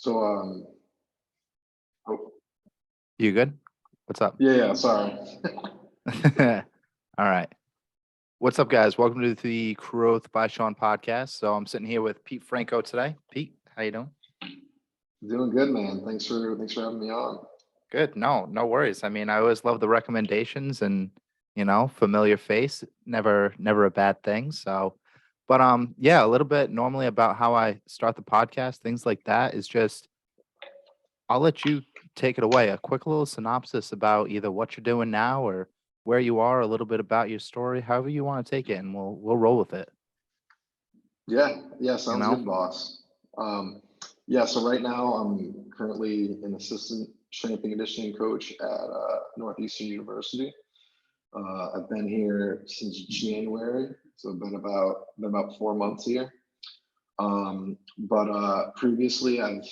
So, oh, You good? What's up? yeah, sorry. All right. What's up, guys? Welcome to the Growth by Shawn podcast. So I'm sitting here with Pete Franco today. Pete, how you doing? Doing good, man. Thanks for having me on. Good. No worries. I mean, I always love the recommendations and familiar face, never a bad thing. So, but yeah, a little bit normally about how I start the podcast, things like that is just I'll let you take it away. A quick little synopsis about either what you're doing now or where you are, a little bit about your story, however you want to take it, and we'll roll with it. Yeah, You sounds know? good, boss. Yeah, so right now I'm currently an assistant strength and conditioning coach at Northeastern University. I've been here since January, so I've been about 4 months here. But previously, I've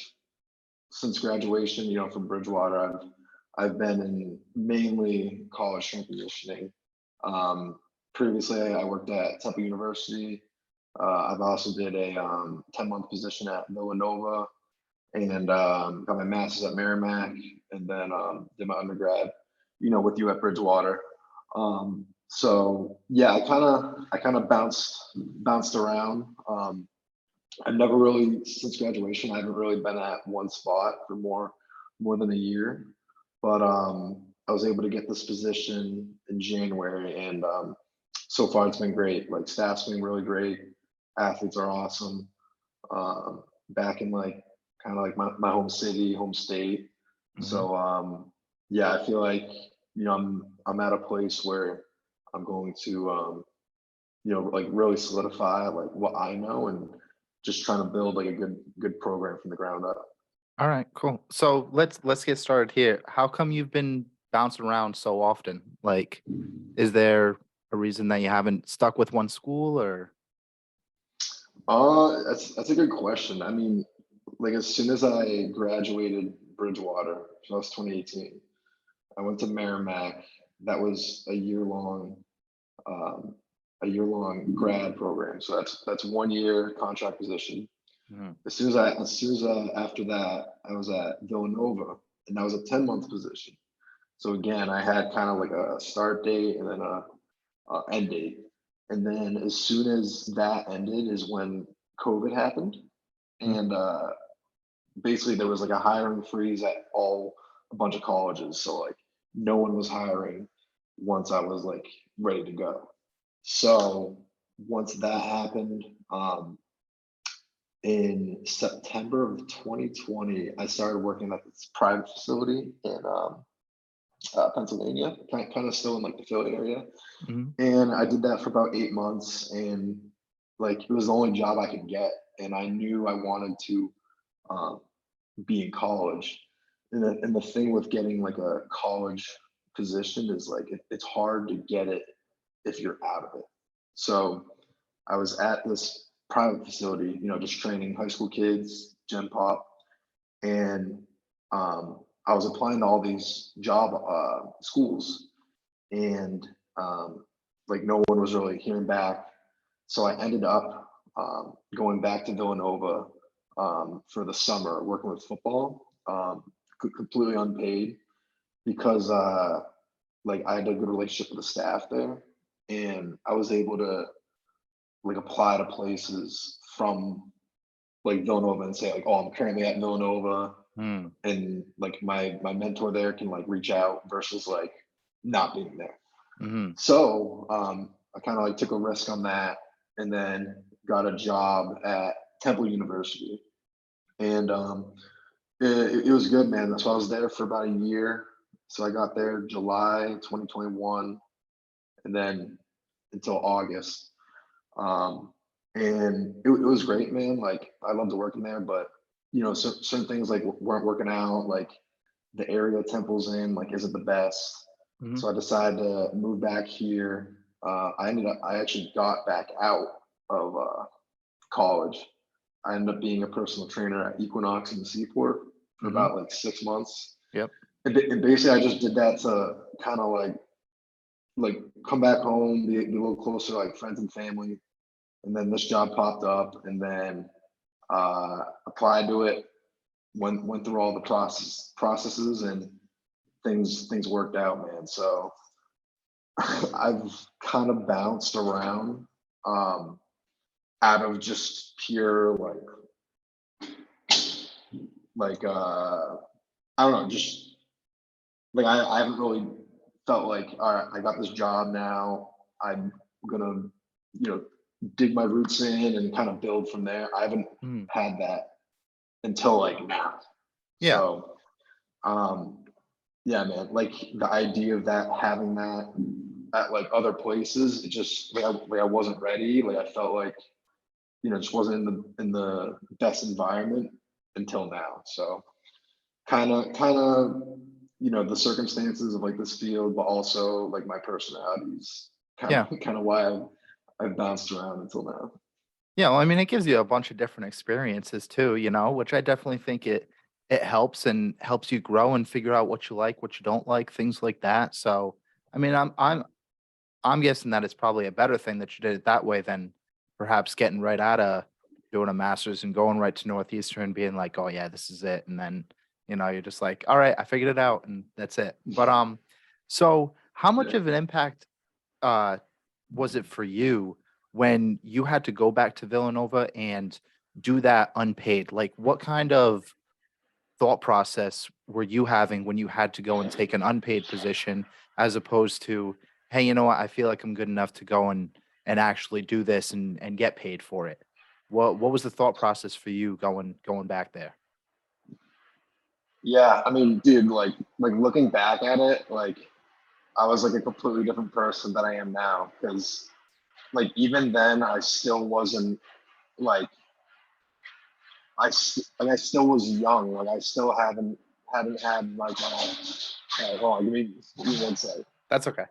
since graduation, from Bridgewater, I've been in mainly college strength and conditioning. Previously, I worked at Temple University. I've also did a 10-month position at Villanova and got my master's at Merrimack, and then did my undergrad, with you at Bridgewater. So yeah, I kind of bounced around. I've never really, since graduation, I haven't really been at one spot for more than a year. But I was able to get this position in January, and so far it's been great. Like, staff's been really great, athletes are awesome. Back in, like, kind of like my home city, home state. Hmm. So yeah, I feel like I'm at a place where I'm going to like really solidify like what I know, and just trying to build like a good program from the ground up. All right, cool. So let's get started here. How come you've been bouncing around so often? Like, is there a reason that you haven't stuck with one school or? That's a good question. I mean, like, as soon as I graduated Bridgewater, so that was 2018. I went to Merrimack. That was um, a year long grad program. So that's 1 year contract position. Mhm. As soon as after that, I was at Villanova, and that was a 10-month position. So again, I had kind of like a start date and then a end date. And then as soon as that ended is when COVID happened, Mhm. and basically there was like a hiring freeze at a bunch of colleges. So, like, no one was hiring once I was like ready to go. So once that happened, in September of 2020, I started working at this private facility in Pennsylvania, kind of still in like the Philly area. Mhm. And I did that for about 8 months, and like it was the only job I could get. And I knew I wanted to um, be in college. And the thing with getting like a college position is like it's hard to get it if you're out of it. So I was at this private facility, just training high school kids, Gen Pop, and I was applying to all these job schools, and like no one was really hearing back. So I ended up going back to Villanova for the summer, working with football, completely unpaid, because like I had a good relationship with the staff there, and I was able to like apply to places from like Villanova and say like, oh, I'm currently at Villanova, Mm. and like my mentor there can like reach out versus like not being there. Mhm. So I kind of like took a risk on that, and then got a job at Temple University, and it was good, man. So I was there for about a year. So I got there July 2021, and then until August. Um, and it was great, man. Like, I loved working there, but certain things like weren't working out. Like, the area Temple's in like isn't the best. Mhm. So I decided to move back here. I actually got back out of college. I ended up being a personal trainer at Equinox in the Seaport for Mhm. about like 6 months. Yep. And basically, I just did that to kind of like come back home, be a little closer to like friends and family. And then this job popped up, and then applied to it. went through all the processes, and things worked out, man. So I've kind of bounced around, um, out of just pure like I don't know, just like I haven't really felt like, all right, I got this job now. I'm gonna, dig my roots in and kind of build from there. I haven't Mm. had that until like now. Yeah. So yeah, man, like the idea of that, having that at like other places, it just like I wasn't ready. Like I felt like, just wasn't in the best environment until now. So kind of, the circumstances of like this field, but also like my personalities, kind Yeah. of kind of why I've bounced around until now. Yeah, well, I mean, it gives you a bunch of different experiences too, which I definitely think it helps and helps you grow and figure out what you like, what you don't like, things like that. So, I mean, I'm guessing that it's probably a better thing that you did it that way than perhaps getting right out of doing a master's and going right to Northeastern and being like, "Oh yeah, this is it." And then, you're just like, "All right, I figured it out and that's it." But so how much Yeah. of an impact uh was it for you when you had to go back to Villanova and do that unpaid? Like what kind of thought process were you having when you had to go and take an unpaid position as opposed to, hey, you know what, I feel like I'm good enough to go and actually do this and get paid for it? What was the thought process for you going back there? Yeah, I mean, dude, like looking back at it, like I was like a completely different person than I am now. Because like even then, I still wasn't like like I still was young. Like I still hadn't had like hold on, give me one sec. That's okay.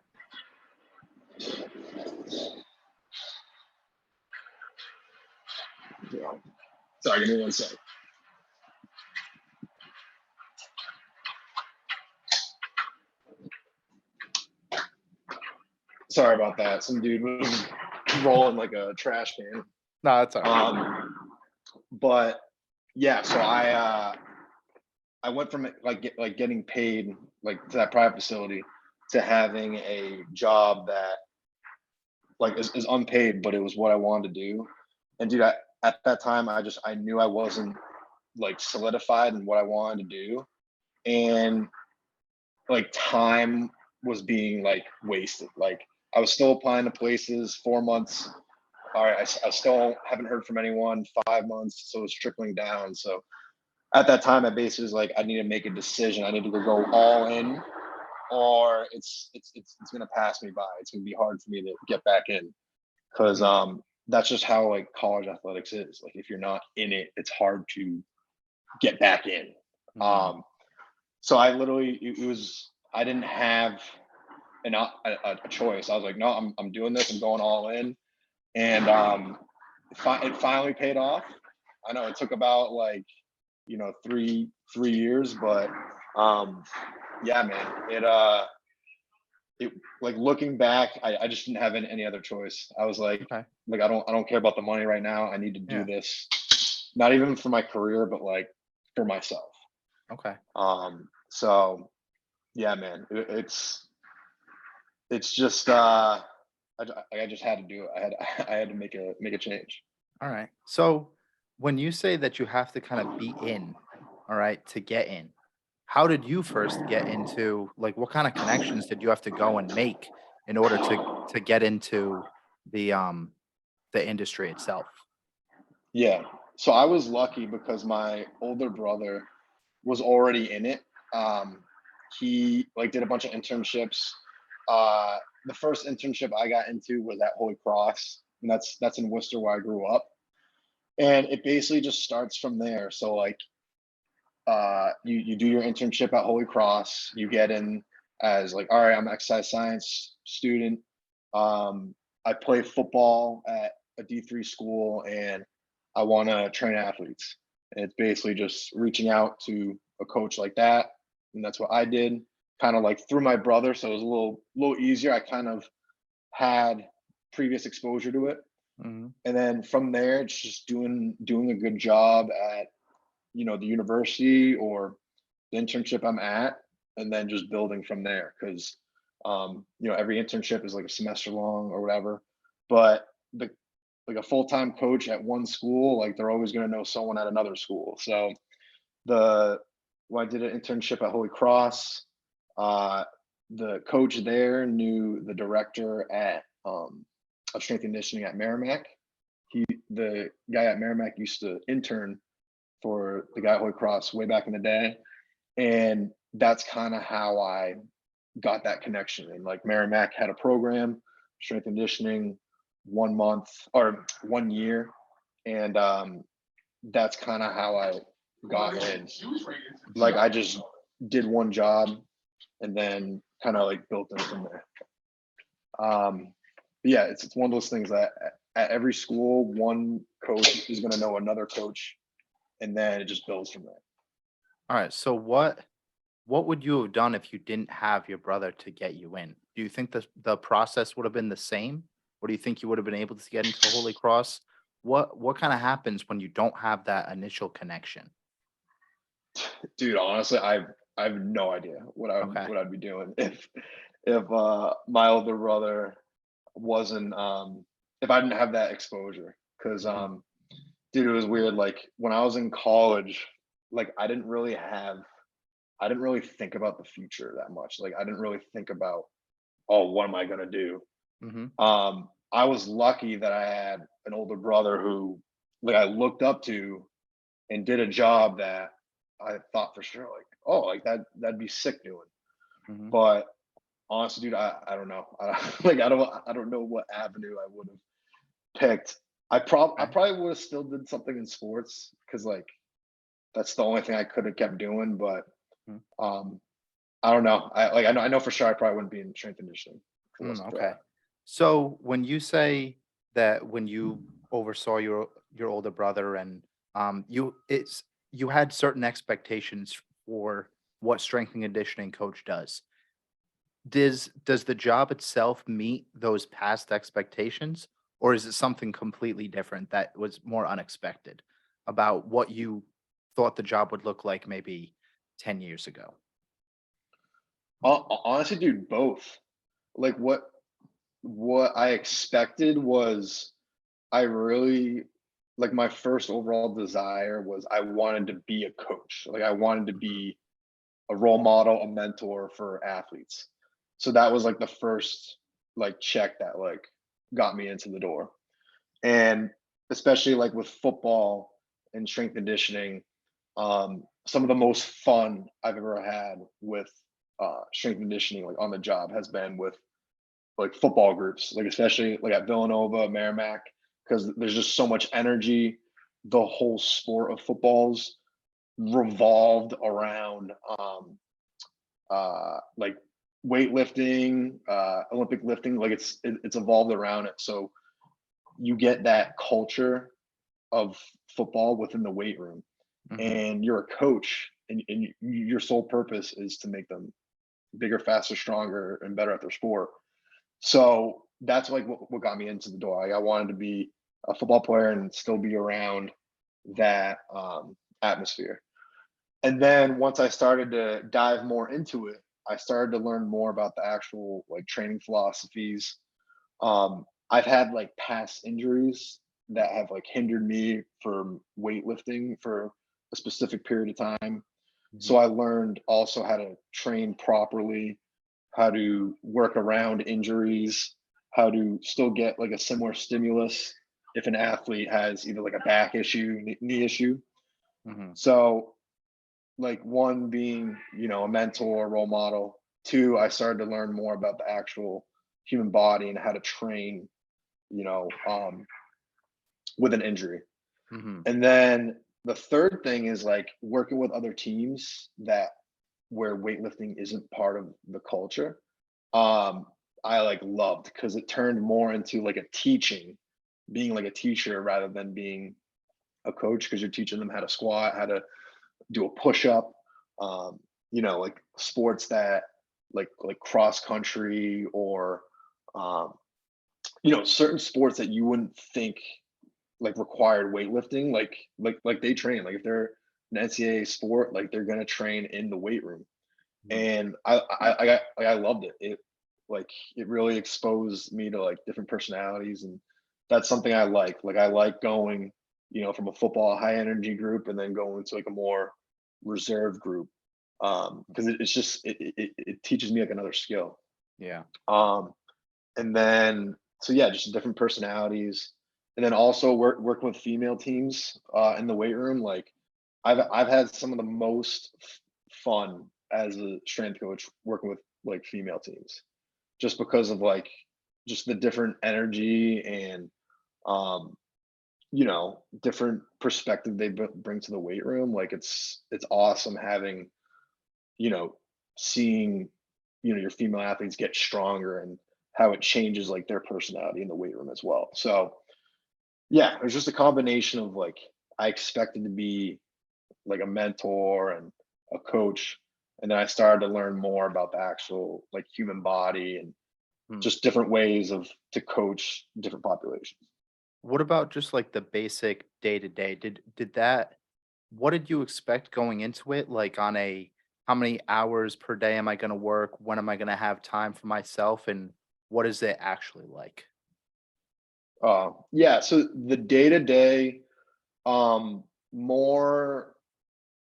Yeah. Sorry, give me one sec. Sorry about that. Some dude was rolling like a trash can. No, that's all right. But yeah, so I went from like getting paid like to that private facility to having a job that like is unpaid, but it was what I wanted to do. And dude, at that time, I knew I wasn't like solidified in what I wanted to do, and like time was being like wasted. Like I was still applying to places, 4 months. All right, I still haven't heard from anyone. 5 months, so it's trickling down. So at that time, I basically was like, I need to make a decision. I need to go all in, or it's gonna pass me by. It's gonna be hard for me to get back in, because Mm, that's just how like college athletics is. Like if you're not in it, it's hard to get back in. mm, Um, so I literally it was I didn't have a choice. I was like, no, I'm doing this. I'm going all in, and it finally paid off. I know it took about like, 3 years, but um, yeah, man, it like looking back, I just didn't have any other choice. I was okay. like I don't care about the money right now. I need to do Yeah. this, not even for my career, but like for myself. Okay. So yeah, man, it's just I just had to do it. I had to make a change. All right. So when you say that you have to kind of be in, all right, to get in, how did you first get into like what kind of connections did you have to go and make in order to get into the um the industry itself? Yeah. So I was lucky because my older brother was already in it. Um, he like did a bunch of internships. The first internship I got into was at Holy Cross, and that's in Worcester where I grew up. And it basically just starts from there. So like you do your internship at Holy Cross, you get in as like, all right, I'm an exercise science student. I play football at a D3 school, and I want to train athletes. And it's basically just reaching out to a coach like that, and that's what I did. Kind of like through my brother, so it was a little easier. I kind of had previous exposure to it, Mhm. and then from there, it's just doing a good job at the university or the internship I'm at, and then just building from there. Because every internship is like a semester long or whatever. But the like a full-time coach at one school, like they're always going to know someone at another school. So the when I did an internship at Holy Cross, uh, the coach there knew the director at of strength and conditioning at Merrimack. The guy at Merrimack used to intern for the guy at Holy Cross way back in the day, and that's kind of how I got that connection. And like Merrimack had a program, strength and conditioning, 1 month or 1 year, and that's kind of how I got in. Like I just did one job and then kind of like built it from there. But yeah, it's one of those things that at every school, one coach is going to know another coach, and then it just builds from there. All right. So what would you have done if you didn't have your brother to get you in? Do you think the process would have been the same? Or do you think you would have been able to get into Holy Cross? What kind of happens when you don't have that initial connection? Dude, honestly, I have no idea Okay. what I'd be doing if my older brother wasn't if I didn't have that exposure. Because Mhm. dude, it was weird. Like when I was in college, like I didn't really think about the future that much. Like I didn't really think about, oh, what am I gonna do? Mhm. I was lucky that I had an older brother who like I looked up to and did a job that I thought for sure, like, oh, like that'd be sick doing. Mhm. But honestly, dude, I don't know. I don't know what avenue I would have picked. I Okay. probably would have still did something in sports because like that's the only thing I could have kept doing. But Mhm. um, I don't know. I know for sure I probably wouldn't be in strength and conditioning if it wasn't for Okay. that. So when you say that when you oversaw your older brother and you had certain expectations for what strength and conditioning coach does. Does the job itself meet those past expectations, or is it something completely different that was more unexpected about what you thought the job would look like maybe 10 years ago? Honestly, dude, both. Like what I expected was I really like my first overall desire was I wanted to be a coach. Like I wanted to be a role model, a mentor for athletes. So that was like the first like check that like got me into the door. And especially like with football and strength conditioning, some of the most fun I've ever had with strength conditioning like on the job has been with like football groups, like especially like at Villanova, Merrimack, because there's just so much energy. The whole sport of footballs revolved around like weightlifting, Olympic lifting, like it's evolved around it. So you get that culture of football within the weight room, Mhm. and you're a coach, and your sole purpose is to make them bigger, faster, stronger, and better at their sport. So that's like what got me into the door. Like I wanted to be a football player and still be around that atmosphere. And then once I started to dive more into it, I started to learn more about the actual like training philosophies. I've had like past injuries that have like hindered me from weightlifting for a specific period of time. So Mhm. I learned also how to train properly, how to work around injuries, how to still get like a similar stimulus if an athlete has either like a back issue, knee issue. Mhm. So like one being, a mentor, role model. Two, I started to learn more about the actual human body and how to train, you know, um, with an injury. Mhm. And then the third thing is like working with other teams that where weightlifting isn't part of the culture. Um, I like loved because it turned more into like a teaching, being like a teacher rather than being a coach because you're teaching them how to squat, how to do a push up, like sports that like cross country or um, certain sports that you wouldn't think like required weightlifting, like they train. Like if they're an NCAA sport, like they're gonna train in the weight room. Mhm. And I loved it. It really exposed me to like different personalities, and that's something I like. Like I like going, from a football high energy group and then going to like a more reserve group. Because it's just it teaches me like another skill. Yeah. Um, and then so yeah, just different personalities, and then also working with female teams in the weight room. Like I've had some of the most fun as a strength coach working with like female teams, just because of like just the different energy and um different perspective they bring to the weight room. Like it's awesome having you know seeing your female athletes get stronger and how it changes like their personality in the weight room as well. So yeah, it was just a combination of like I expected to be like a mentor and a coach, and then I started to learn more about the actual like human body and Hmm. just different ways of to coach different populations. What about just like the basic day to day? Did that what did you expect going into it? Like on a how many hours per day am I going to work? When am I going to have time for myself? And what is it actually like? Yeah, so the day to day, um, more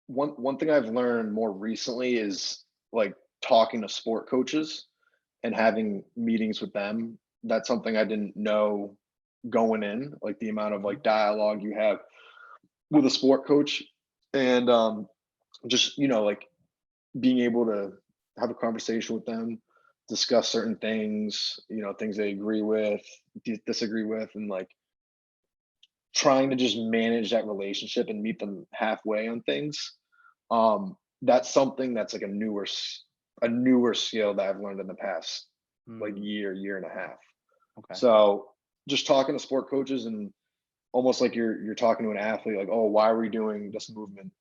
one thing I've learned more recently is like talking to sport coaches and having meetings with them. That's something I didn't know going in, like the amount of Mhm. like dialogue you have with a sport coach, and just like being able to have a conversation with them, discuss certain things, things they agree with, disagree with, and like trying to just manage that relationship and meet them halfway on things. That's something that's like a newer skill that I've learned in the past like Mm, year and a half. okay. So just talking to sport coaches and almost like you're talking to an athlete, like, oh, why are we doing this movement?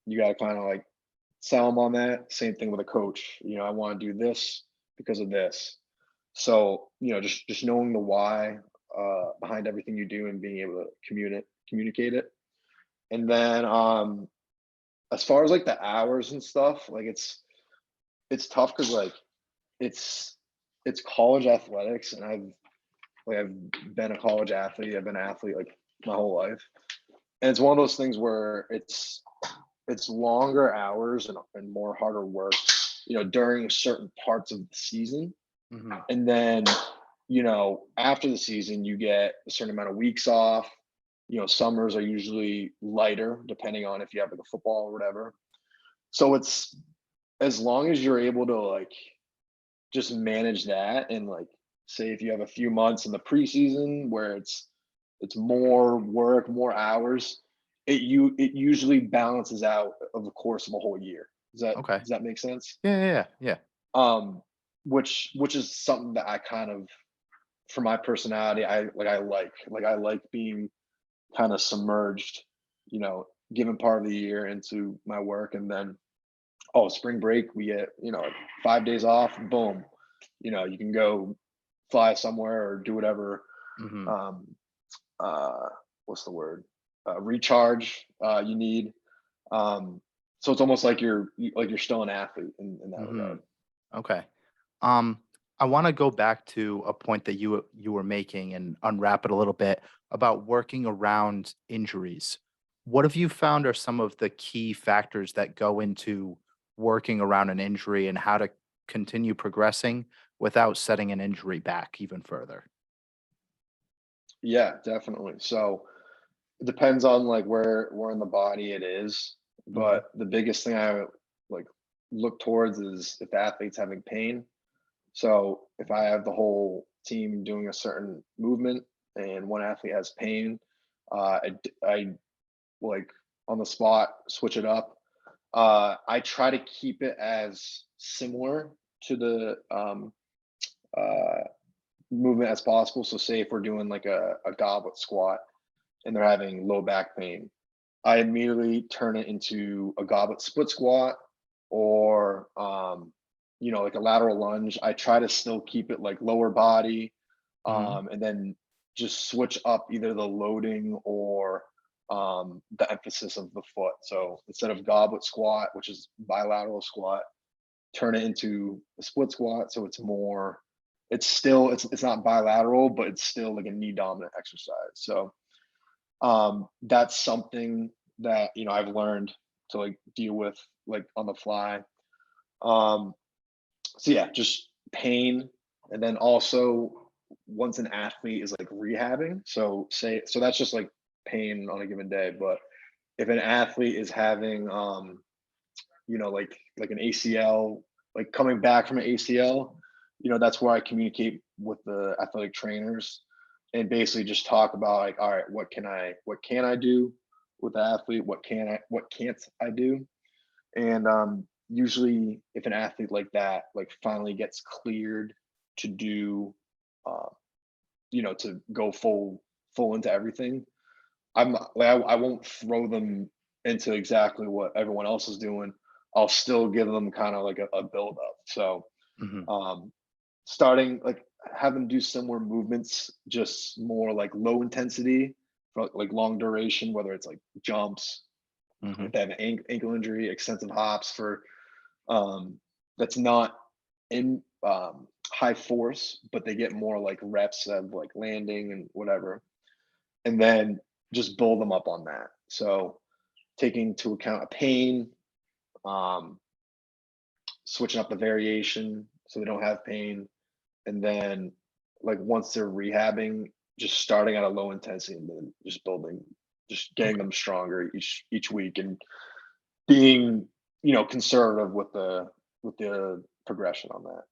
You got to kind of like sell them on that. Same thing with a coach. I want to do this because of this. So just knowing the why behind everything you do and being able to communicate it. And then as far as like the hours and stuff, like it's tough because like it's it's college athletics, and I've been a college athlete. I've been an athlete like my whole life, and it's one of those things where it's longer hours and more harder work, during certain parts of the season. Hmm. And then, after the season, you get a certain amount of weeks off. Summers are usually lighter, depending on if you have like a football or whatever. So it's as long as you're able to like just manage that and like say if you have a few months in the preseason where it's more work, more hours, it usually balances out of the course of a whole year. Does that Okay. does that make sense? Yeah, yeah, yeah. Yeah. Um, which is something that I kind of for my personality, I like being kind of submerged, given part of the year into my work, and then spring break we get like 5 days off, boom, you can go fly somewhere or do whatever. Hmm. Um, uh, what's the word? Recharge you need. So it's almost like you're still an athlete in that Hmm. regard. Okay. Um, I want to go back to a point that you were making and unwrap it a little bit about working around injuries. What have you found are some of the key factors that go into working around an injury and how to continue progressing without setting an injury back even further? Yeah, definitely. So it depends on like where in the body it is, Hmm. but the biggest thing I like look towards is if the athlete's having pain. So if I have the whole team doing a certain movement and one athlete has pain, I like on the spot switch it up. I try to keep it as similar to the uh, movement as possible. So say if we're doing like a goblet squat and they're having low back pain, I immediately turn it into a goblet split squat or like a lateral lunge. I try to still keep it like lower body, Hmm. and then just switch up either the loading or the emphasis of the foot. So instead of goblet squat, which is bilateral squat, turn it into a split squat. So it's more, it's not bilateral, but it's still like a knee dominant exercise. So that's something that, you know, I've learned to like deal with like on the fly. Um, so yeah, just pain. And then also once an athlete is like rehabbing, so that's just like pain on a given day. But if an athlete is having you know, like an ACL, like coming back from an ACL, you know, that's where I communicate with the athletic trainers and basically just talk about like, all right, what can I do with the athlete? What can't I do? And usually if an athlete like that like finally gets cleared to do uh, you know, to go full into everything, I'm not like I won't throw them into exactly what everyone else is doing. I'll still give them kind of like a build up. So Hmm. um starting like have them do similar movements, just more like low intensity for like long duration, whether it's like jumps, Hmm. if they have an ankle injury, extensive hops for um that's not in high force, but they get more like reps of like landing and whatever. And then just build them up on that. So taking into account a pain, um, switching up the variation so they don't have pain, and then like once they're rehabbing, just starting at a low intensity and then just building, just getting Okay. them stronger each week and being, you know, conservative with the progression on that.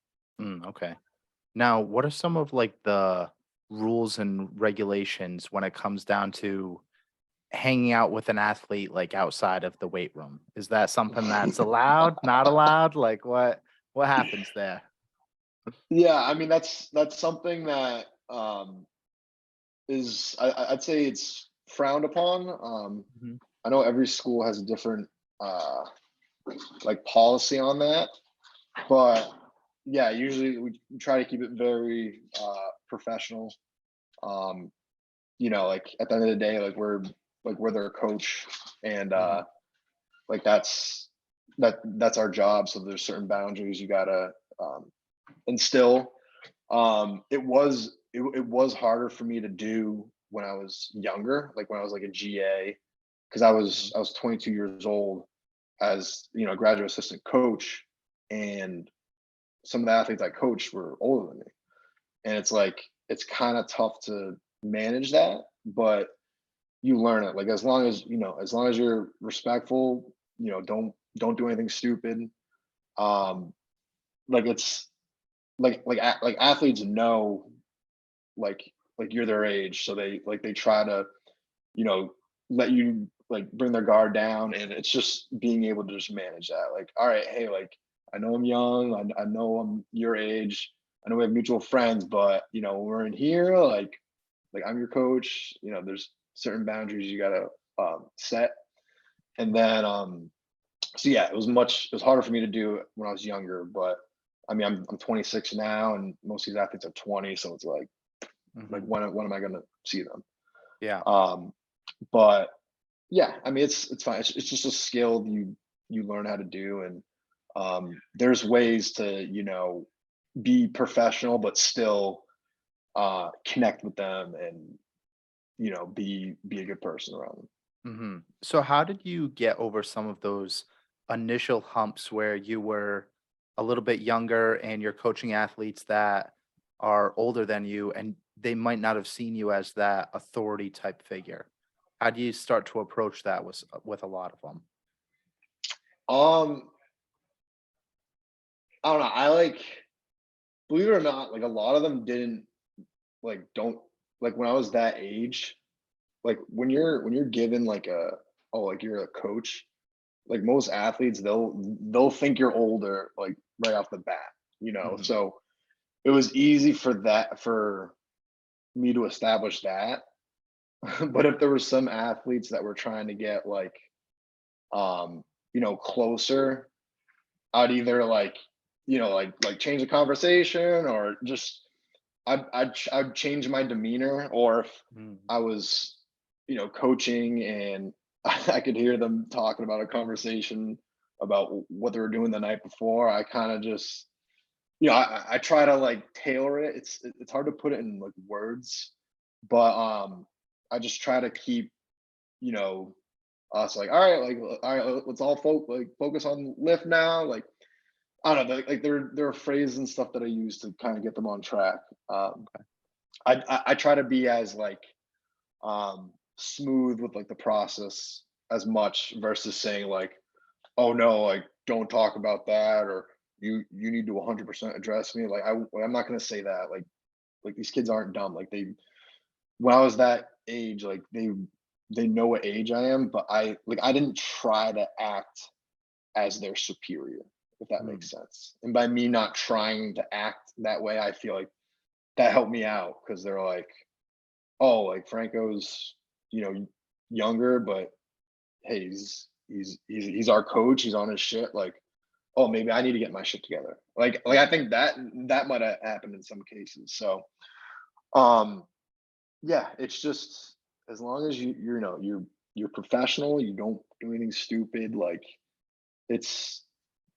Okay. Now, what are some of like the rules and regulations when it comes down to hanging out with an athlete like outside of the weight room? Is that something that's allowed, not allowed? Like what happens there? Yeah, I mean that's something that is I'd say it's frowned upon. Mhm. I know every school has a different uh, like policy on that, but yeah, usually we try to keep it very professional. Um, you know, like at the end of the day, like we're their coach, and Mhm. like that's our job. So there's certain boundaries you gotta um, instill. It was harder for me to do when I was younger, like when I was like a GA, because Mhm. I was 22 years old as, you know, graduate assistant coach, and some of the athletes I coached were older than me, and it's like it's kind of tough to manage that, but you learn it. Like as long as you know, as long as you're respectful, you know, don't do anything stupid. Um, like it's like athletes know like you're their age, so they try to, you know, let you like bring their guard down, and it's just being able to just manage that. Like, all right, hey, like I know I'm young, I know I'm your age, I know we have mutual friends, but you know when we're in here, like I'm your coach. You know, there's certain boundaries you gotta set, and then so yeah, it was harder for me to do when I was younger, but I mean I'm 26 now, and most of these athletes are 20, so it's like Mhm. when am I gonna see them? Yeah. Um, but yeah, I mean it's fine. It's just a skill you learn how to do, and there's ways to, you know, be professional but still connect with them and, you know, be a good person around them. So how did you get over some of those initial humps where you were a little bit younger and you're coaching athletes that are older than you and they might not have seen you as that authority type figure? How do you start to approach that with a lot of them? Um, I don't know. I like, believe it or not, like a lot of them didn't don't like when I was that age. Like when you're given like a, oh, like you're a coach, like most athletes they'll think you're older like right off the bat, you know. Hmm. So it was easy for me to establish that. But if there were some athletes that were trying to get um you know, closer, I'd either like, you know, like change the conversation, or just I'd change my demeanor, or if Mm. I was coaching, and I could hear them talking about a conversation about what they were doing the night before. I kind of just, I try to like tailor it. It's hard to put it in like words, but I just try to keep, you know, us like, all right, let's all focus on lift now. Like, I don't know, like there are phrases and stuff that I use to kind of get them on track. Um, I try to be as like smooth with like the process as much versus saying like, oh no, like don't talk about that, or you need to 100% address me. Like I'm not gonna say that. Like these kids aren't dumb. Like they when I was that age, like they know what age I am, but I didn't try to act as their superior, if that Mm, makes sense. And by me not trying to act that way, I feel like that helped me out because they're like, oh, like Franco's, you know, younger, but hey, he's our coach. He's on his shit. Like, oh, maybe I need to get my shit together. Like I mm. think that might have happened in some cases. So, um, yeah, it's just as long as you're professional, you don't do anything stupid. Like it's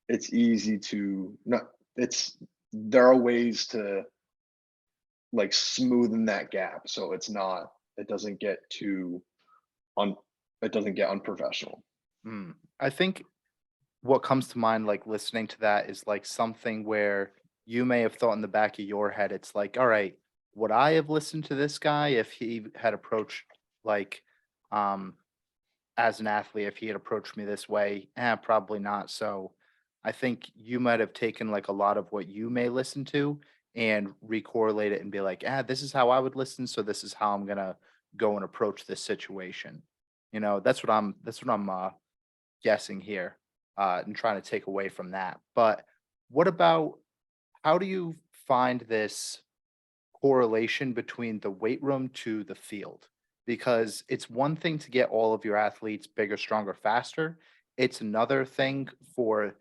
it's easy to not. It's there are ways to like smoothen that gap so it doesn't get too un it doesn't get unprofessional. Mm. I think what comes to mind, like listening to that, is like something where you may have thought in the back of your head, it's like, all right, would I have listened to this guy if he had approached like um as an athlete, if he had approached me this way? Probably not. So I think you might have taken like a lot of what you may listen to and recorrelate it and be like, this is how I would listen, so this is how I'm gonna go and approach this situation. That's what I'm guessing here, and trying to take away from that. But what about, how do you find this correlation between the weight room to the field? Because it's one thing to get all of your athletes bigger, stronger, faster. It's another thing for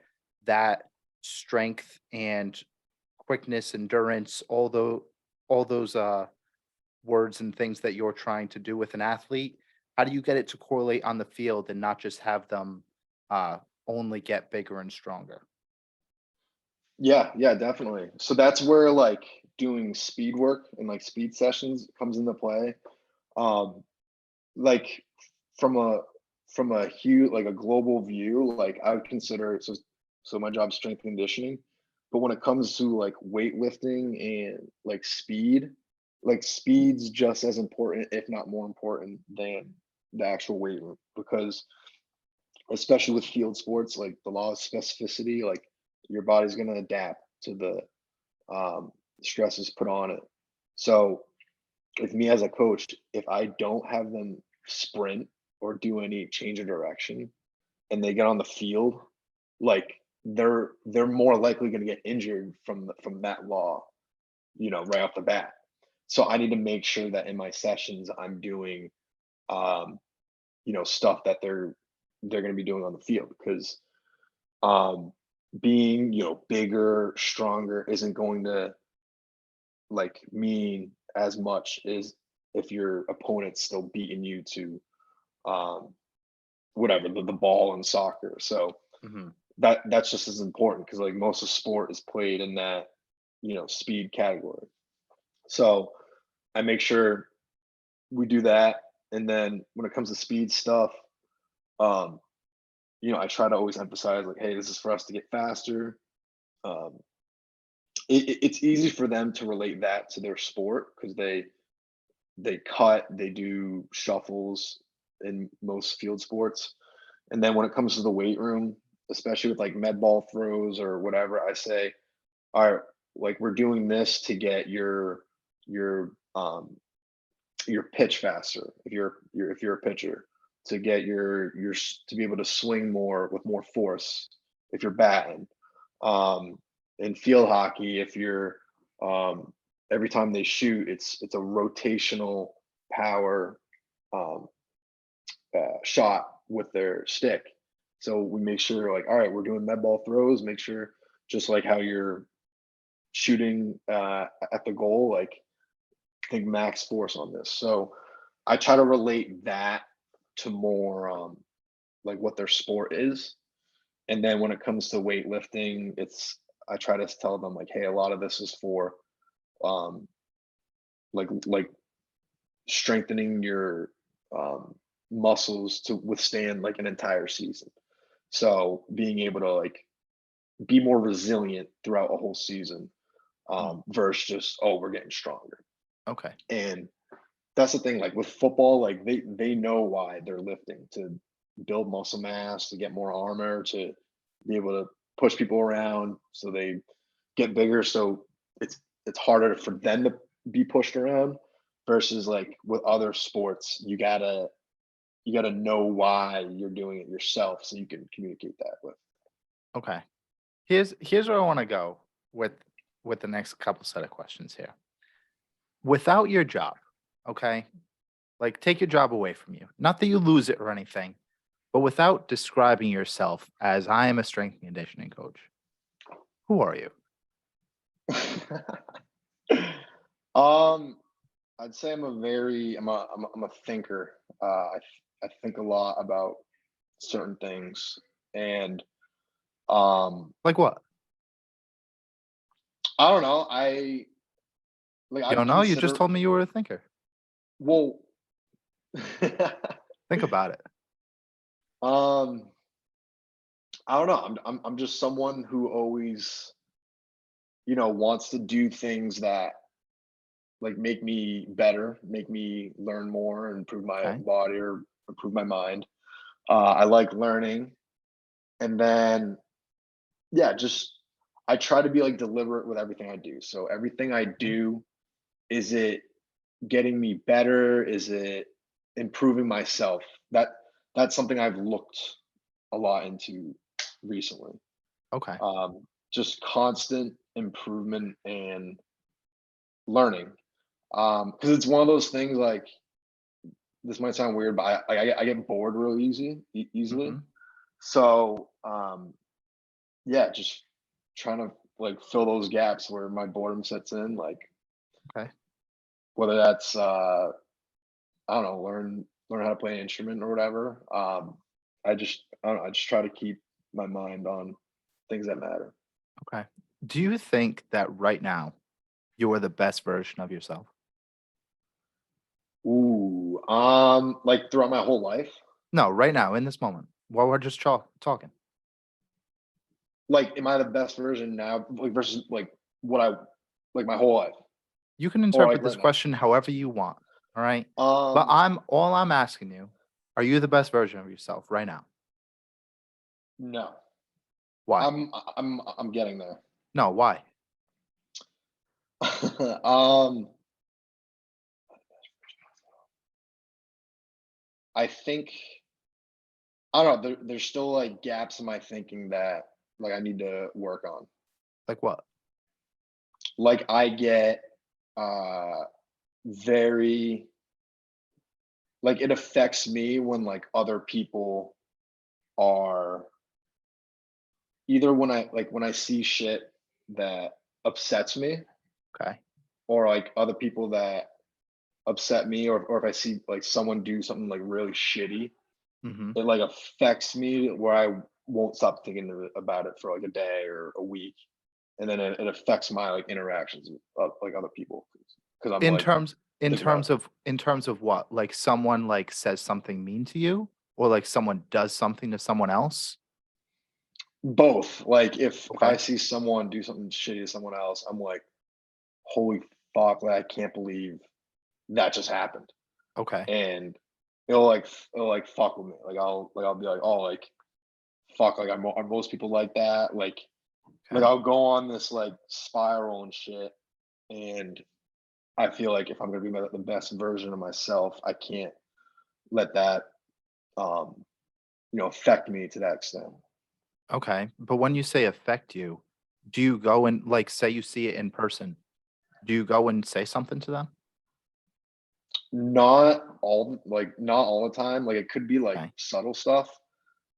that strength and quickness, endurance, all those words and things that you're trying to do with an athlete. How do you get it to correlate on the field and not just have them uh, only get bigger and stronger? Yeah, yeah, definitely. So that's where like doing speed work and like speed sessions comes into play. Um, like from a from a huge like a global view, like I would consider so my job's strength conditioning, but when it comes to like weightlifting and like speed's just as important, if not more important than the actual weight room, because especially with field sports, like the law of specificity, like your body's going to adapt to the stresses put on it. So with me as a coach, if I don't have them sprint or do any change of direction and they get on the field, like they're more likely going to get injured from that law, right off the bat. So I need to make sure that in my sessions I'm doing um, stuff that they're going to be doing on the field because um being bigger, stronger isn't going to like mean as much as if your opponent's still beating you to um whatever the ball in soccer. So Hmm. that's just as important because like most of sport is played in that speed category. So I make sure we do that, and then when it comes to speed stuff, um I try to always emphasize like, hey, this is for us to get faster. um it's easy for them to relate that to their sport because they cut, they do shuffles in most field sports. And then when it comes to the weight room, especially with like med ball throws or whatever, I say, all right, like we're doing this to get your your pitch faster if you're a pitcher, to get to be able to swing more with more force if you're batting. In field hockey, if you're um, every time they shoot, it's a rotational power um, shot with their stick. So we make sure, like, all right, we're doing med ball throws. Make sure, just like how you're shooting at the goal, like think max force on this. So I try to relate that to more like what their sport is. And then when it comes to weightlifting, I try to tell them like, hey, a lot of this is for um like strengthening your muscles to withstand like an entire season. So being able to like be more resilient throughout a whole season Mm, versus just, oh, we're getting stronger. okay. And that's the thing, like with football, like they know why they're lifting to build muscle mass, to get more armor, to be able to push people around so they get bigger. So it's harder for them to be pushed around versus like with other sports, you gotta know why you're doing it yourself so you can communicate that with. Okay. Here's where I want to go with the next couple set of questions here. Without your job, okay? Like take your job away from you. Not that you lose it or anything, but without describing yourself as I am a strength and conditioning coach, who are you? um I'd say I'm a thinker. I think a lot about certain things, and um, Like what? I don't know. You I'd don't know? You just consider told me you were a thinker. well. Think about it. um, I don't know. I'm just someone who always wants to do things that like make me better, make me learn more, improve my Okay. body or improve my mind. I like learning, and then yeah, just I try to be like deliberate with everything I do. So everything I Okay. do, is it getting me better? Is it improving myself? That that's something I've looked a lot into recently. Okay. Just constant improvement and learning. Because it's one of those things like this might sound weird, but I get bored real easily. Mhm. So yeah, just trying to like fill those gaps where my boredom sets in, like Okay. whether that's I don't know, learn how to play an instrument or whatever. I don't know, I just try to keep my mind on things that matter. Okay. Do you think that right now you are the best version of yourself? Ooh, like throughout my whole life, No, right now in this moment while we're just talking. like, am I the best version now, like versus like what I like my whole life, You can or interpret like this right now? question however you want. All right. But Um, I'm asking you, are you the best version of yourself right now? no, Why? I'm getting there. No, why? um, I think I don't know. There's still like gaps in my thinking that like I need to work on. Like what? Like I get uh very like it affects me when like other people are either when I see shit that upsets me, Okay. or like other people that upset me, or if I see like someone do something like really shitty, Mhm. it like affects me where I won't stop thinking about it for like a day or a week, and then it affects my like interactions with like other people because I'm In like terms thinking about it. in terms of what? Like someone like says something mean to you or like someone does something to someone else? Both. Like if I Okay. see someone do something shitty to someone else, I'm like, holy fuck, like, I can't believe that just happened. Okay. And it'll like fuck with me. I'll be like, oh, like fuck, like are most people like that? Like Okay. I'll go on this like spiral and shit. And I feel like if I'm gonna be the best version of myself, I can't let that um affect me to that extent. Okay. But when you say affect you, do you go and like say you see it in person? Do you go and say something to them? Not all the time. Like it could be like Okay. subtle stuff,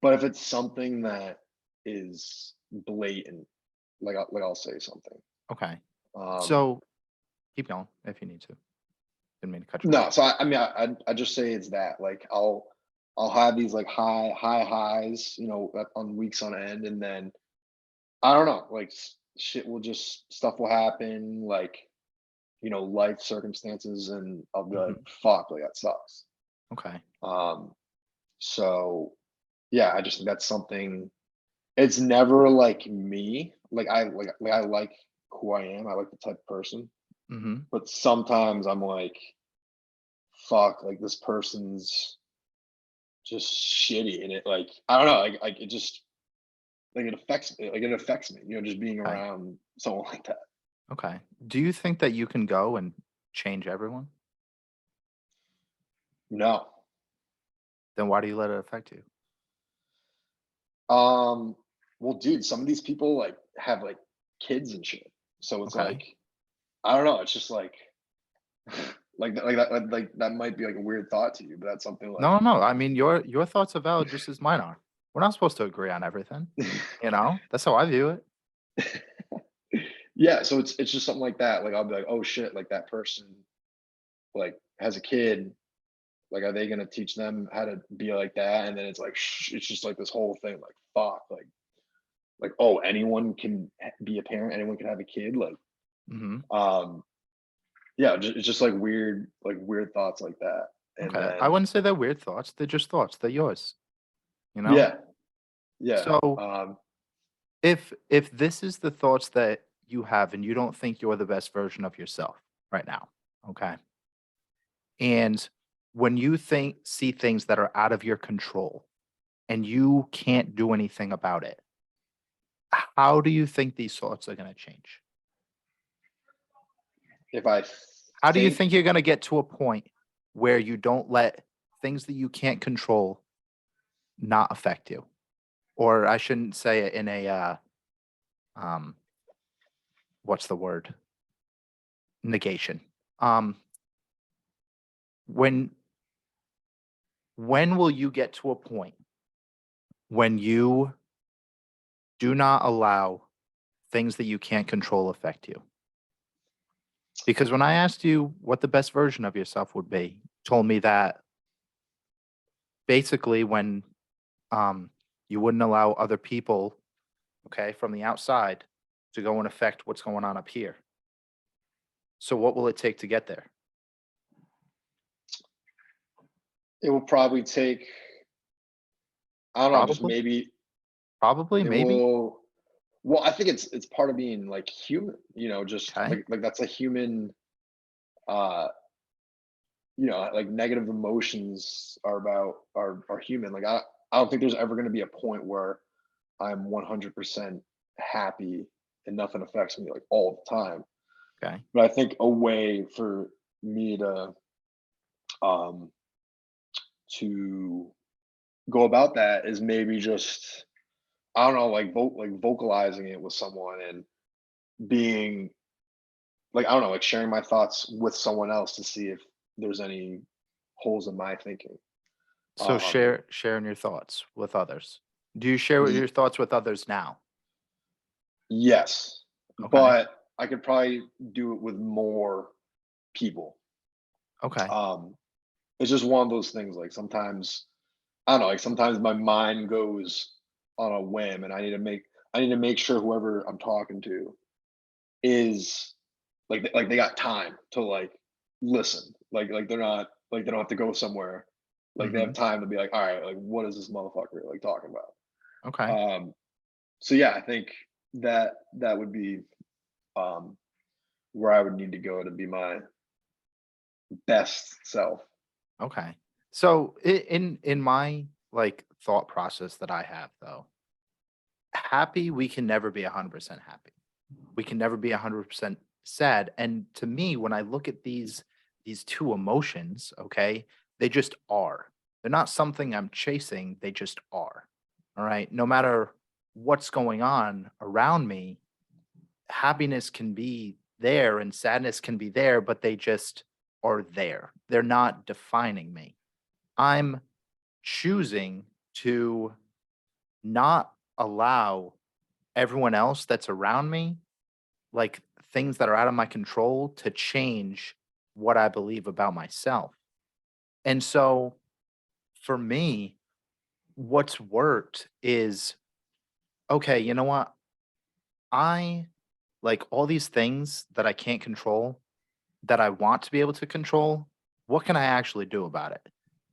but if it's something that is blatant, like I'll say something. Okay. Um So keep going if you need to. Didn't mean to cut you off. No, so I mean, I just say it's that, like, I'll have these, like, high highs, on weeks on end, and then, I don't know, like, shit will just stuff will happen, like, life circumstances, and I'll be like, Mhm. "Fuck, like, that sucks." Okay. Um, so, yeah, I just think that's something it's never like me, I like who I am, I like the type of person, Mhm. but sometimes I'm like, "Fuck, like, this person's just shitty," and it, like, I don't know, it just it affects me, just being Okay. around someone like that. Okay. Do you think that you can go and change everyone? No. Then why do you let it affect you? Um, well, dude, some of these people, like, have, like, kids and shit, so it's Okay. like, I don't know, it's just like that might be, like, a weird thought to you, but that's something No, like no. I mean, your thoughts are valid just as mine are. We're not supposed to agree on everything. That's how I view it. yeah, so it's just something like that, like, I'll be like, "Oh, shit," like, that person, like, has a kid, like, are they gonna teach them how to be like that? And then it's like, it's just like this whole thing, like, fuck, oh, anyone can be a parent, anyone can have a kid, like, Mhm. um, yeah, it's just like weird thoughts like that. And Okay. I then, wouldn't say they're weird thoughts. They're just thoughts. They're yours, you know? yeah, yeah, So if this is the thoughts that you have and you don't think you're the best version of yourself right now, okay? And when you see things that are out of your control and you can't do anything about it, how do you think these thoughts are going to change? if I How do you think think you're going to get to a point where you don't let things that you can't control not affect you? Or I shouldn't say it in a um what's the word? Negation. Um when when will you get to a point when you do not allow things that you can't control affect you? Because when I asked you what the best version of yourself would be, you told me that basically when you wouldn't allow other people, okay, from the outside to go and affect what's going on up here. So what will it take to get there? it will probably take, I don't know, just Probably, maybe probably, it maybe. will. Well, I think it's part of being, like, human, just Okay. like that's a human, uh like, negative emotions are human. Like, I don't think there's ever going to be a point where I'm 100% happy and nothing affects me, like, all the time. Okay. But I think a way for me um to go about that is maybe just, I don't know, like vocalizing it with someone, and being like, I don't know, like, sharing my thoughts with someone else to see if there's any holes in my thinking. So Um sharing your thoughts with others. Do you share y- your thoughts with others now? yes, Okay. but I could probably do it with more people. Okay. Um it's just one of those things, like, sometimes, I don't know, like, sometimes my mind goes on a whim, and I need to make sure whoever I'm talking to is, like, they got time to, like, listen. Like, they're not, like, they don't have to go somewhere. Like, they have Mhm. time to be like, "All right, like, what is this motherfucker, like, talking about?" Okay. So, yeah, I think that would be, um, where I would need to go to be my best self. Okay. So in my like thought process that I have though, happy we can never be 100% happy. We can never be 100% sad. And to me, when I look at these two emotions, okay, they just are. They're not something I'm chasing, they just are. All right? No matter what's going on around me, happiness can be there and sadness can be there, but they just are there. They're not defining me. I'm choosing to not allow everyone else that's around me, like things that are out of my control, to change what I believe about myself. And so for me, what's worked is okay, you know what? I like all these things that I can't control that I want to be able to control. What can I actually do about it?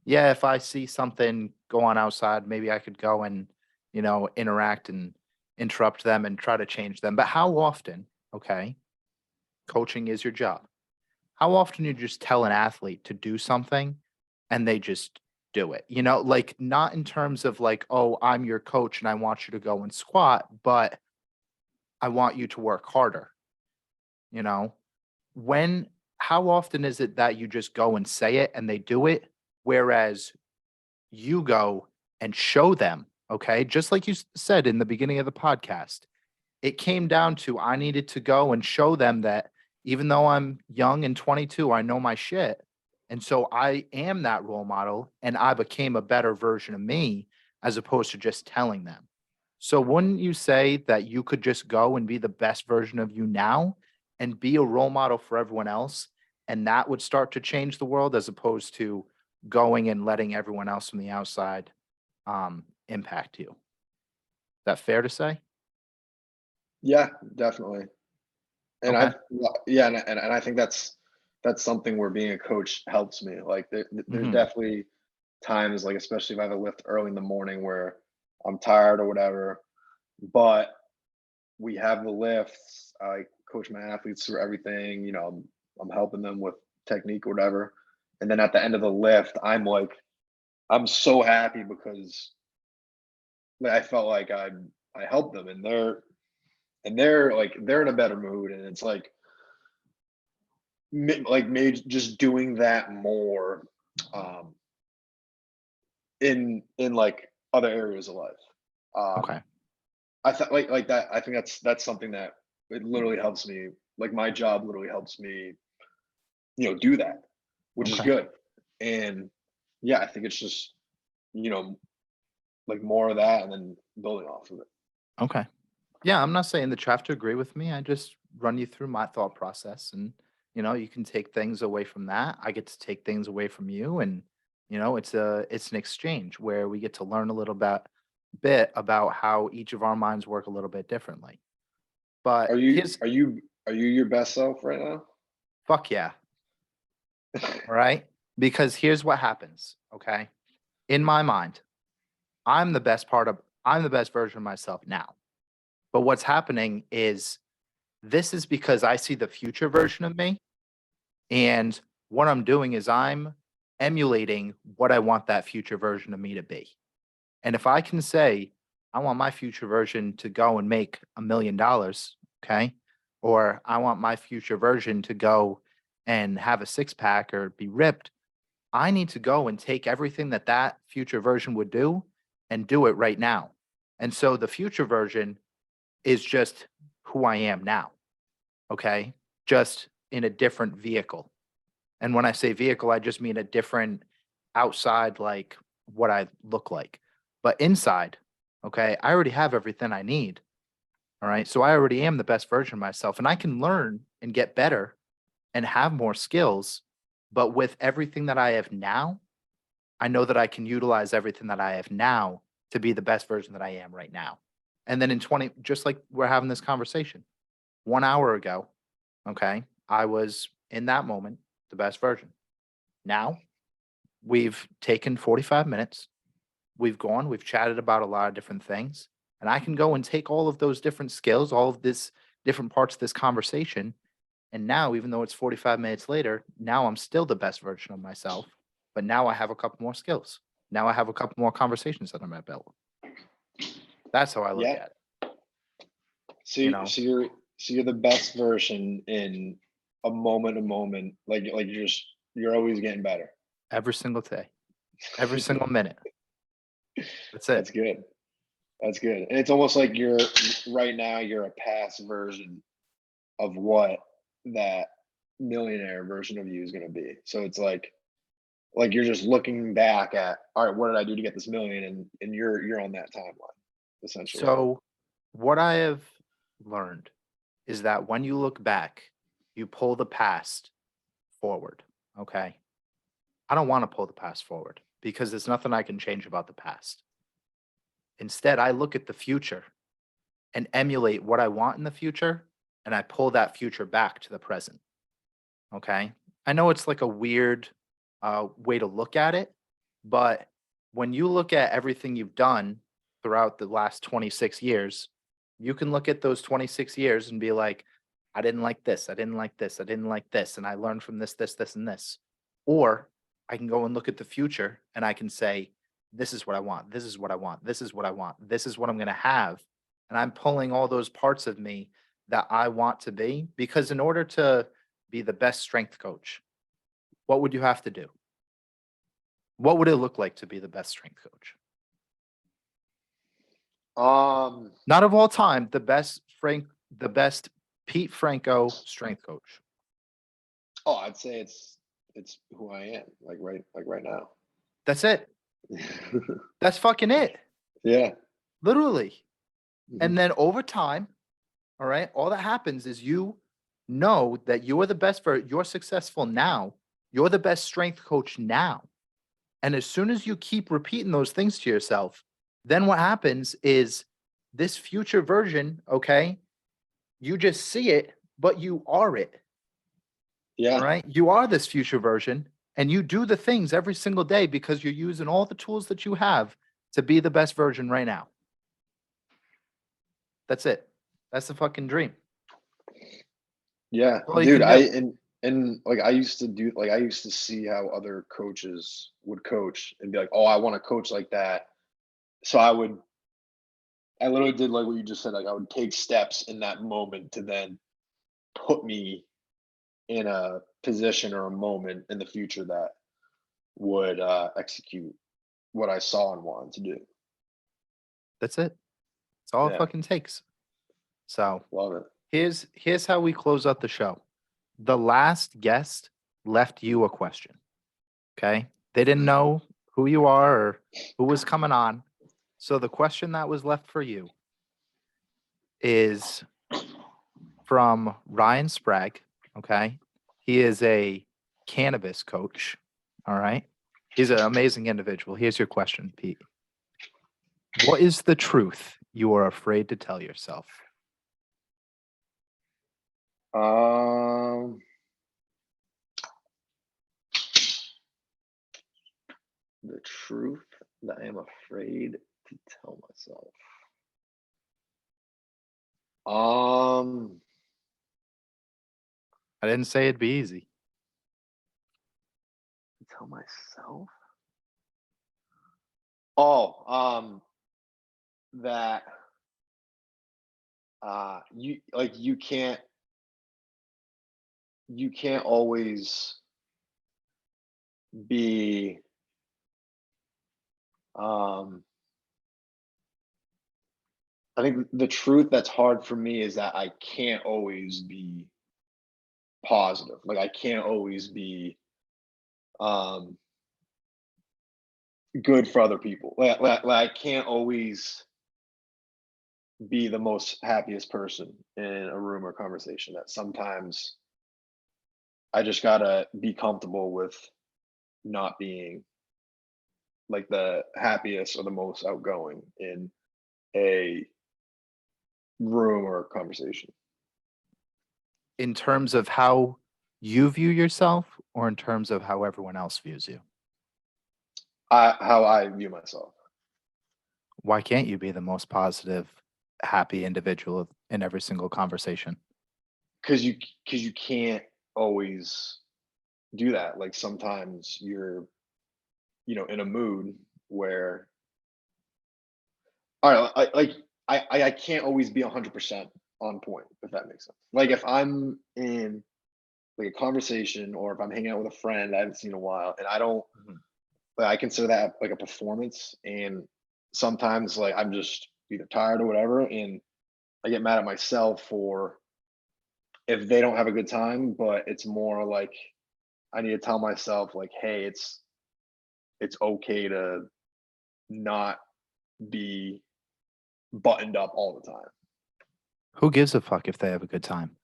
Yeah, if I see something go on outside, maybe I could go and, interact and interrupt them and try to change them. But how often, okay, coaching is your job. How often you just tell an athlete to do something and they just do it? Like not in terms of like, oh, I'm your coach and I want you to go and squat, but I want you to work harder, you know? When how often is it that you just go and say it and they do it, whereas you go and show them, okay? Just like you said in the beginning of the podcast, it came down to I needed to go and show them that even though I'm young and 22, I know my shit. And so I am that role model and I became a better version of me as opposed to just telling them. So wouldn't you say that you could just go and be the best version of you now and be a role model for everyone else? And that would start to change the world as opposed to going and letting everyone else from the outside impact you. Is that fair to say? Yeah, definitely. And Okay. yeah, and I think that's something where being a coach helps me. Like there's Hmm. definitely times, like especially if I have a lift early in the morning where I'm tired or whatever, but we have the lifts. I coach my athletes through everything. I'm helping them with technique or whatever. And then at the end of the lift, I'm so happy because I felt like I helped them, and they're in a better mood, and it's like maybe just doing that more um, in like other areas of life. Um, Okay. I thought like that. I think that's something that it literally helps me. Like my job literally helps me, do that, which is Okay. good. And yeah, I think it's just you know like more of that, and then building off of it. Okay. Yeah, I'm not saying that you have to agree with me. I just run you through my thought process and you can take things away from that. I get to take things away from you and it's an exchange where we get to learn a little bit about how each of our minds work a little bit differently. But Are you here's are you are you your best self right now? fuck yeah, all right? Because here's what happens, okay? In my mind, I'm the best version of myself now. But what's happening is this is because I see the future version of me. And what I'm doing is I'm emulating what I want that future version of me to be. And if I can say, I want my future version to go and make $1 million, okay? Or I want my future version to go and have a six pack or be ripped. I need to go and take everything that that future version would do and do it right now. And so the future version is just who I am now, okay? Just in a different vehicle. And when I say vehicle, I just mean a different outside, like what I look like. But inside, okay, I already have everything I need. All right. So I already am the best version of myself and I can learn and get better and have more skills. But with everything that I have now, I know that I can utilize everything that I have now to be the best version that I am right now. And then in 20, just like we're having this conversation, 1 hour ago, okay, I was in that moment the best version. Now we've taken 45 minutes. We've chatted about a lot of different things. And I can go and take all of those different skills, all of this different parts of this conversation. And now, even though it's 45 minutes later, now I'm still the best version of myself. But now I have a couple more skills. Now I have a couple more conversations that I'm at belt. That's how I look Yeah. at it. So You you, know, so you're so you're the best version in a moment to moment. Like you're always getting better. every single day, every single minute. That's it. That's good. That's good. And it's almost like you're right now you're a past version of what that millionaire version of you is going to be. So it's like you're just looking back at, all right, what did I do to get this million? And you're on that timeline essentially. So, what I have learned is that when you look back, you pull the past forward. Okay. I don't want to pull the past forward because there's nothing I can change about the past. Instead, I look at the future and emulate what I want in the future, and I pull that future back to the present. Okay. I know it's like a weird way to look at it, but when you look at everything you've done throughout the last 26 years, you can look at those 26 years and be like, I didn't like this. I didn't like this. I didn't like this. And I learned from this, and this. Or I can go and look at the future and I can say, this is what I want. This is what I want. This is what I want. This is what I'm going to have. And I'm pulling all those parts of me that I want to be because in order to be the best strength coach, what would you have to do? What would it look like to be the best strength coach? Not of all time, the best Pete Franco strength coach. Oh, I'd say it's who I am, like right now. That's it. That's fucking it. Yeah. Literally. Mhm. And then over time, all right, all that happens is you know that you are the best you're successful now. You're the best strength coach now. And as soon as you keep repeating those things to yourself, then what happens is this future version, okay, you just see it, but you are it. Yeah. All right. You are this future version and you do the things every single day because you're using all the tools that you have to be the best version right now. That's it. That's the fucking dream. Yeah, That's all you dude. can I do. and like I used to do like I used to see how other coaches would coach and be like, oh, I want to coach like that. So I literally did like what you just said. Like I would take steps in that moment to then put me in a position or a moment in the future that would execute what I saw and wanted to do. That's it. That's all it Yeah, fucking takes. So love it. here's how we close out the show. The last guest left you a question. Okay. They didn't know who you are or who was coming on. So the question that was left for you is from Ryan Sprague. Okay. He is a cannabis coach. All right. He's an amazing individual. Here's your question, Pete. What is the truth you are afraid to tell yourself? Um, the truth that I am afraid to tell myself. Um, I didn't say it'd be easy. tell myself. Oh, that you like you can't always be um I think the truth that's hard for me is that I can't always be positive. Like I can't always be um good for other people. Like I can't always be the most happiest person in a room or conversation. That sometimes I just gotta be comfortable with not being like the happiest or the most outgoing in a room or conversation. In terms of how you view yourself or in terms of how everyone else views you? How I view myself. Why can't you be the most positive, happy individual in every single conversation? Because you can't always do that. Like sometimes you're, in a mood where all right, I can't always be 100% on point, if that makes sense. Like if I'm in like a conversation or if I'm hanging out with a friend I haven't seen in a while and I don't Mhm. like I consider that like a performance and sometimes like I'm just either tired or whatever and I get mad at myself for if they don't have a good time, but it's more like I need to tell myself like, hey, it's okay to not be buttoned up all the time. Who gives a fuck if they have a good time?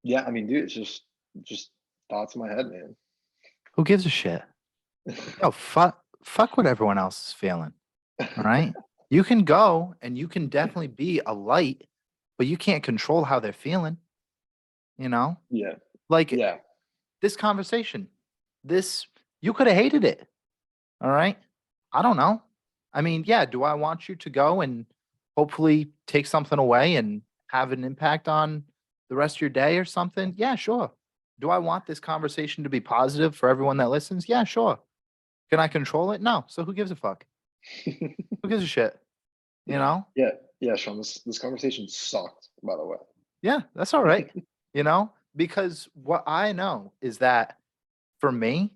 Yeah, I mean, dude, it's just thoughts in my head, man. Who gives a shit? Yo, fuck what everyone else is feeling. All right. You can go and you can definitely be a light, but you can't control how they're feeling. You know, Yeah, like yeah, this conversation, this, you could have hated it. All right. I don't know. I mean, yeah, do I want you to go and hopefully take something away and have an impact on the rest of your day or something? Yeah, sure. Do I want this conversation to be positive for everyone that listens? Yeah, sure. Can I control it? No. So who gives a fuck? Who gives a shit? You know? yeah, yeah, Sean. This conversation sucked, by the way. Yeah, that's all right. You know, because what I know is that for me,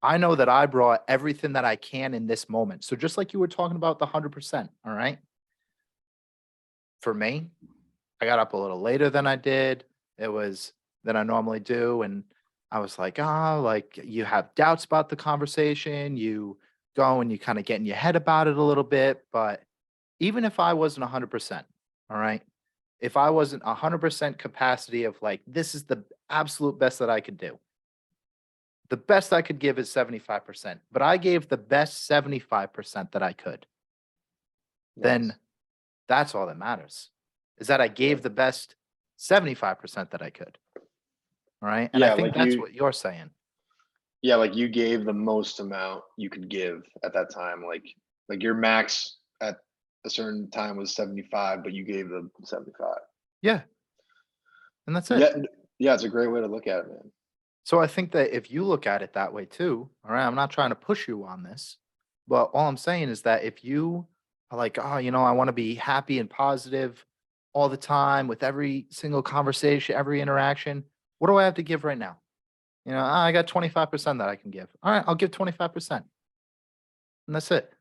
I know that I brought everything that I can in this moment. So just like you were talking about the 100%, all right? For me, I got up a little later than I did. It was than I normally do. And I was like, oh, like you have doubts about the conversation. You go and you kind of get in your head about it a little bit. But even if I wasn't 100%, all right, if I wasn't 100% capacity of like, this is the absolute best that I could do, the best I could give is 75%, but I gave the best 75% that I could, then Nice. that's all that matters is that I Yeah, gave the best 75% that I could. All right. And I yeah, think that's what you're saying. like you gave the most amount you could give at that time. Like your max at a certain time was 75, but you gave them 75. Yeah. And that's Yeah, it. yeah, it's a great way to look at it, man. So I think that if you look at it that way too, all right, I'm not trying to push you on this, but all I'm saying is that if you are like, oh, I want to be happy and positive all the time with every single conversation, every interaction, what do I have to give right now? I got 25% that I can give. All right, I'll give 25%. And that's it.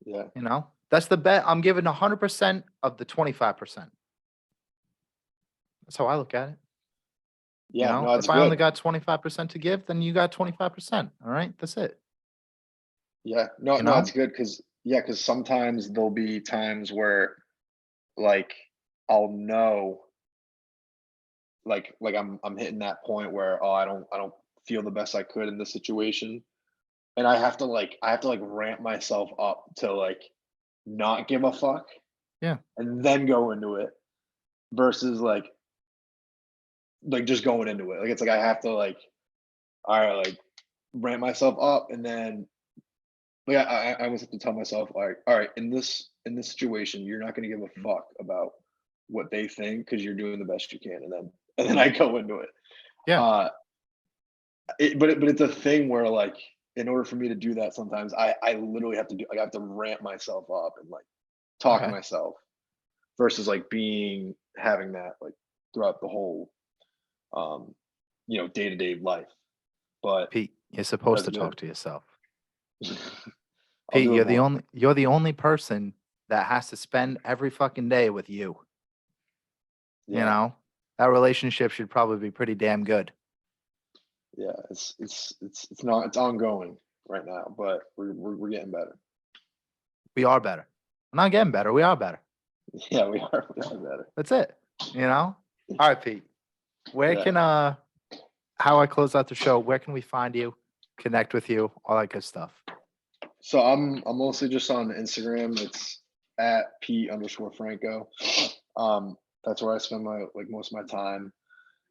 Yeah, That's the bet. I'm giving 100% of the 25%. That's how I look at it. yeah, no, it's If I only good. got 25% to give, then you got 25%. All right. That's it. Yeah, no, You no, know? it's good because yeah, because sometimes there'll be times where like I'll know like I'm hitting that point where oh I don't feel the best I could in this situation. And I have to like ramp myself up to like not give a fuck Yeah. and then go into it versus like just going into it. Like it's like I have to like all right, like ramp myself up and then like I almost have to tell myself like, all right, in this situation, you're not gonna give a Mhm. fuck about what they think because you're doing the best you can, and then I go into it. Yeah. Uh but it's a thing where like in order for me to do that sometimes I literally have to do like I have to ramp myself up and like talk to Okay. myself versus like having that like throughout the whole um day-to-day life. But Pete, you're supposed that's to good. talk to yourself. I'll Pete, do it more. you're the only person that has to spend every fucking day with you. You Yeah, know? That relationship should probably be pretty damn good. yeah, it's not it's ongoing right now, but we're getting better. We are better. We're not getting better. We are better. Yeah, we are better. That's it. You know? All right, Pete. Where Yeah. can how I close out the show, where can we find you, connect with you, all that good stuff? So I'm mostly just on Instagram. It's at Pete_Franco. That's where I spend my like most of my time.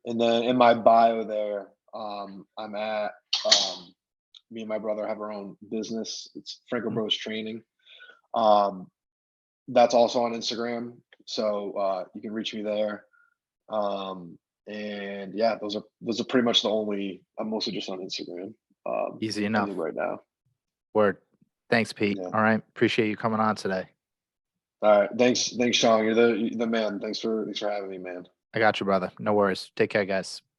And then in my bio there, I'm at me and my brother have our own business. It's Franco Mhm. Bros Training. Um, that's also on Instagram. So you can reach me there. And yeah, those are pretty much the only I'm mostly just on Instagram. Easy As of enough. right now. Word. Thanks, Pete. Yeah. All right. Appreciate you coming on today. All right. Thanks, Sean. You're the man. Thanks for having me, man. I got you, brother. No worries. Take care, guys.